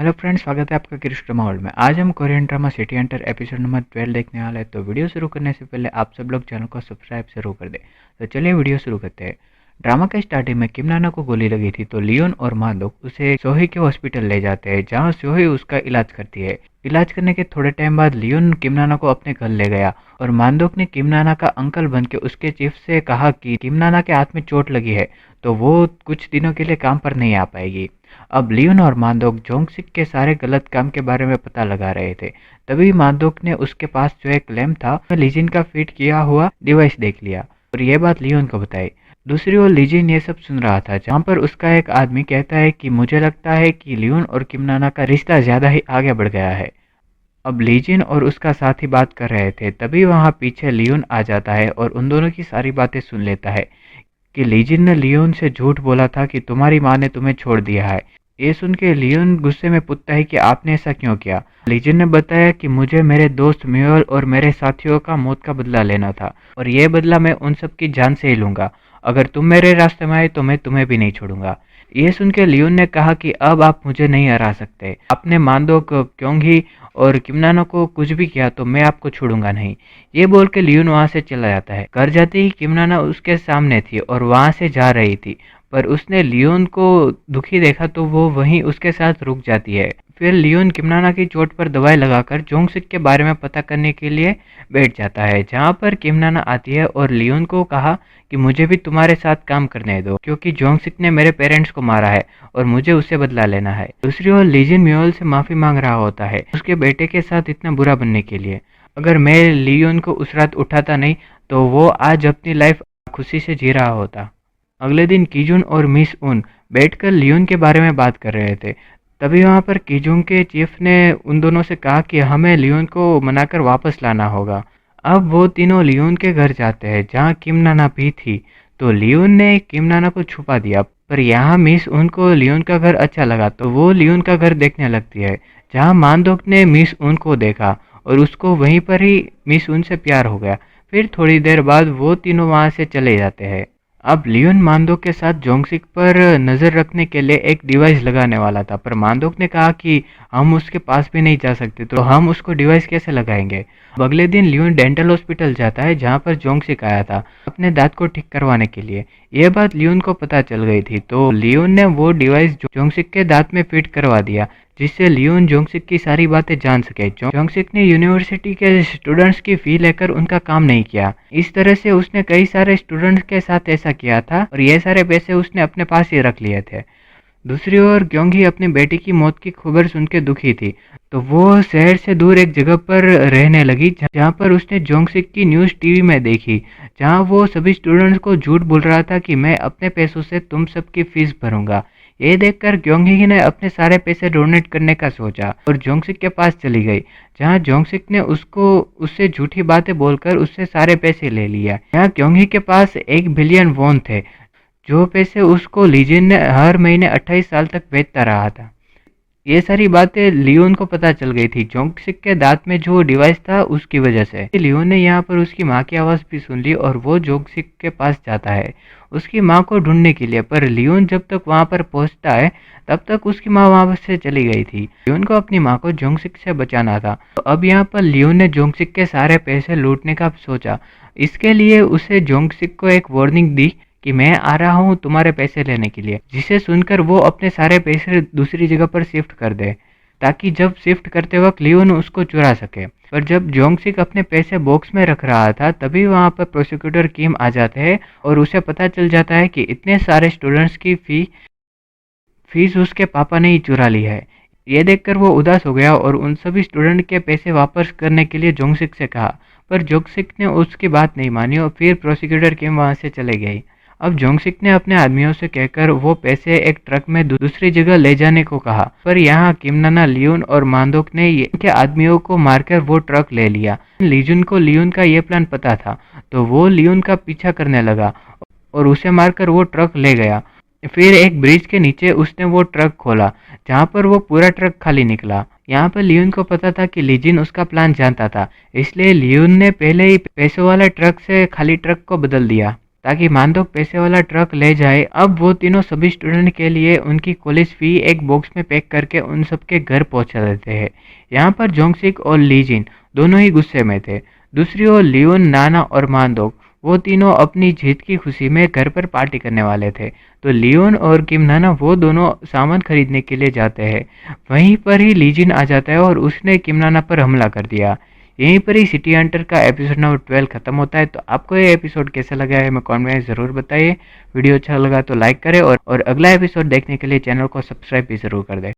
Hello friends, स्वागत है आपका क्रिश ड्रामा वर्ल्ड में। आज हम Korean drama city Hunter episode number 12 देखने वाले हैं। तो वीडियो शुरू करने से पहले आप सब लोग चैनल को सब्सक्राइब जरूर कर दें। तो चलिए वीडियो शुरू करते हैं। ड्रामा के स्टार्टिंग में किम नाना को गोली लगी थी तो लियोन और मादोक उसे सोही के हॉस्पिटल ले जाते हैं, जहाँ सोही उसका इलाज करती है। इलाज करने के थोड़े टाइम बाद लियोन किम नाना को अपने घर ले गया और मांदोक ने किम नाना का अंकल बन के उसके चीफ से कहा कि किम नाना के हाथ में चोट लगी है तो वो कुछ दिनों के लिए काम पर नहीं आ पाएगी। अब लियोन और मांदोक जोंगसिक के सारे गलत काम के बारे में पता लगा रहे थे। तभी मांदोक ने उसके पास जो एक लैम्प था लीजिन का फिट किया हुआ डिवाइस देख लिया और ये बात लियोन को बताई। दूसरी ओर लीजिन ये सब सुन रहा था, जहाँ पर उसका एक आदमी कहता है कि मुझे लगता है कि लियोन और किम नाना का रिश्ता ज्यादा ही आगे बढ़ गया है। अब लीजिन और उसका साथी बात कर रहे थे, तभी वहाँ पीछे लियोन आ जाता है और उन दोनों की सारी बातें सुन लेता है कि लीजिन ने लियोन से झूठ बोला था कि तुम्हारी माँ ने तुम्हें छोड़ दिया है। ये सुन के लियोन गुस्से में पूछता है कि आपने ऐसा क्यों किया। लीजिन ने बताया कि मुझे मेरे दोस्त म्यूल और मेरे साथियों का मौत का बदला लेना था और ये बदला मैं उन सब की जान से ही लूंगा। अगर तुम मेरे रास्ते में आए तो मैं तुम्हें भी नहीं छोड़ूंगा। ये सुन के लियोन ने कहा कि अब आप मुझे नहीं हरा सकते। आपने मांदो क्योंगी और किमनानो को कुछ भी किया तो मैं आपको छोड़ूंगा नहीं। ये बोल के लियोन वहां से चला जाता है। घर जाते ही किमनाना उसके सामने थी और वहां से जा रही थी, पर उसने लियोन को दुखी देखा तो वो वहीं उसके साथ रुक जाती है। फिर लियोन किमनाना की चोट पर दवाई लगाकर जोंगसिक के बारे में पता करने के लिए बैठ जाता है, जहाँ पर किमनाना आती है और लियोन को कहा कि मुझे भी तुम्हारे साथ काम करने दो, क्योंकि जोंगसिक ने मेरे पेरेंट्स को मारा है और मुझे उससे बदला लेना है। दूसरी ओर लीजिन म्यूल से माफी मांग रहा होता है उसके बेटे के साथ इतना बुरा बनने के लिए। अगर मैं लियोन को उस रात उठाता नहीं तो वो आज अपनी लाइफ खुशी से जी रहा होता। अगले दिन कीजुन और मिस उन बैठकर लियोन के बारे में बात कर रहे थे। तभी वहाँ पर कीजुन के चीफ ने उन दोनों से कहा कि हमें लियोन को मनाकर वापस लाना होगा। अब वो तीनों लियोन के घर जाते हैं, जहाँ किम नाना भी थी। तो लियोन ने किम नाना को छुपा दिया, पर यहाँ मिस उन को लियोन का घर अच्छा लगा तो वो लियोन का घर देखने लगती है, जहाँ मानदोक ने मिस उन को देखा और उसको वहीं पर ही मिस उन से प्यार हो गया। फिर थोड़ी देर बाद वो तीनों वहाँ से चले जाते हैं। अब लियोन मांदोक के साथ जोंगसिक पर नज़र रखने के लिए एक डिवाइस लगाने वाला था, पर मांदोक ने कहा कि हम उसके पास भी नहीं जा सकते तो हम उसको डिवाइस कैसे लगाएंगे। अब अगले दिन लियोन डेंटल हॉस्पिटल जाता है, जहाँ पर जोंगसिक आया था अपने दांत को ठीक करवाने के लिए। यह बात लियोन को पता चल गई थी, तो लियोन ने वो डिवाइस जोंगसिक के दांत में फिट करवा दिया, जिससे लियोन जोंगसिक की सारी बातें जान सके। जोंगसिक ने यूनिवर्सिटी के स्टूडेंट्स की फी लेकर उनका काम नहीं किया। इस तरह से उसने कई सारे स्टूडेंट्स के साथ ऐसा किया था और ये सारे पैसे उसने अपने पास ही रख लिए थे। दूसरी ओर क्योंकि अपनी बेटी की मौत की खबर सुन के दुखी थी, तो वो शहर से दूर एक जगह पर रहने लगी, जहाँ पर उसने जोंगसिक की न्यूज़ टीवी में देखी, जहाँ वो सभी स्टूडेंट्स को झूठ बोल रहा था कि मैं अपने पैसों से तुम सबकी फीस भरूंगा। ये देखकर क्योंगी ने अपने सारे पैसे डोनेट करने का सोचा और जोंगसिक के पास चली गई, जहाँ जोंगसिक ने उससे झूठी बातें बोलकर उससे सारे पैसे ले लिया। यहाँ क्योंगी के पास 1 बिलियन वॉन थे, जो पैसे उसको लीजिन ने हर महीने 28 साल तक भेजता रहा था। ये सारी बातें लियोन को पता चल गई थी जोंगसिक के दांत में जो डिवाइस था उसकी वजह से। लियोन ने यहाँ पर उसकी माँ की आवाज़ भी सुन ली और वो जोंगसिक के पास जाता है उसकी माँ को ढूंढने के लिए, पर लियोन जब तक वहाँ पर पहुँचता है तब तक उसकी माँ वहाँ से चली गई थी। लियोन को अपनी माँ को जोंगसिक से बचाना था, तो अब यहाँ पर लियोन ने जोंगसिक के सारे पैसे लूटने का सोचा। इसके लिए उसे जोंगसिक को एक वार्निंग दी कि मैं आ रहा हूँ तुम्हारे पैसे लेने के लिए, जिसे सुनकर वो अपने सारे पैसे दूसरी जगह पर शिफ्ट कर दे, ताकि जब शिफ्ट करते वक्त लियोन उसको चुरा सके। पर जब जोंगसिक अपने पैसे बॉक्स में रख रहा था, तभी वहाँ पर प्रोसिक्यूटर किम आ जाते हैं और उसे पता चल जाता है कि इतने सारे स्टूडेंट्स की फीस उसके पापा ने ही चुरा ली है। ये देखकर वो उदास हो गया और उन सभी स्टूडेंट के पैसे वापस करने के लिए जोंगसिक से कहा, पर जोंगसिक ने उसकी बात नहीं मानी और फिर प्रोसिक्यूटर किम वहाँ से चले गए। अब जोंगसिक ने अपने आदमियों से कहकर वो पैसे एक ट्रक में दूसरी जगह ले जाने को कहा, पर यहाँ किमनाना, लियोन और मांदोक ने इनके आदमियों को मारकर वो ट्रक ले लिया। लीजुन को लियोन का ये प्लान पता था, तो वो लियोन का पीछा करने लगा और उसे मारकर वो ट्रक ले गया। फिर एक ब्रिज के नीचे उसने वो ट्रक खोला, जहाँ पर वो पूरा ट्रक खाली निकला। यहाँ पर लियोन को पता था कि लीजिन उसका प्लान जानता था, इसलिए लियोन ने पहले ही पैसों वाले ट्रक से खाली ट्रक को बदल दिया। ताकि मानदोक पैसे वाला ट्रक ले जाए। अब वो तीनों सभी स्टूडेंट के लिए उनकी कॉलेज फ़ी एक बॉक्स में पैक करके उन सबके घर पहुंचा देते हैं। यहाँ पर जोंगसिक और लीजिन दोनों ही गुस्से में थे। दूसरी ओर लियोन, नाना और मानदोक वो तीनों अपनी जीत की खुशी में घर पर पार्टी करने वाले थे। तो लियोन और किम नाना वो दोनों सामान खरीदने के लिए जाते हैं। वहीं पर ही लीजिन आ जाता है और उसने किम नाना पर हमला कर दिया। यहीं पर ही सिटी हंटर का एपिसोड नंबर 12 खत्म होता है। तो आपको ये एपिसोड कैसा लगा है हमें कमेंट में ज़रूर बताइए। वीडियो अच्छा लगा तो लाइक करें और अगला एपिसोड देखने के लिए चैनल को सब्सक्राइब भी ज़रूर कर दें।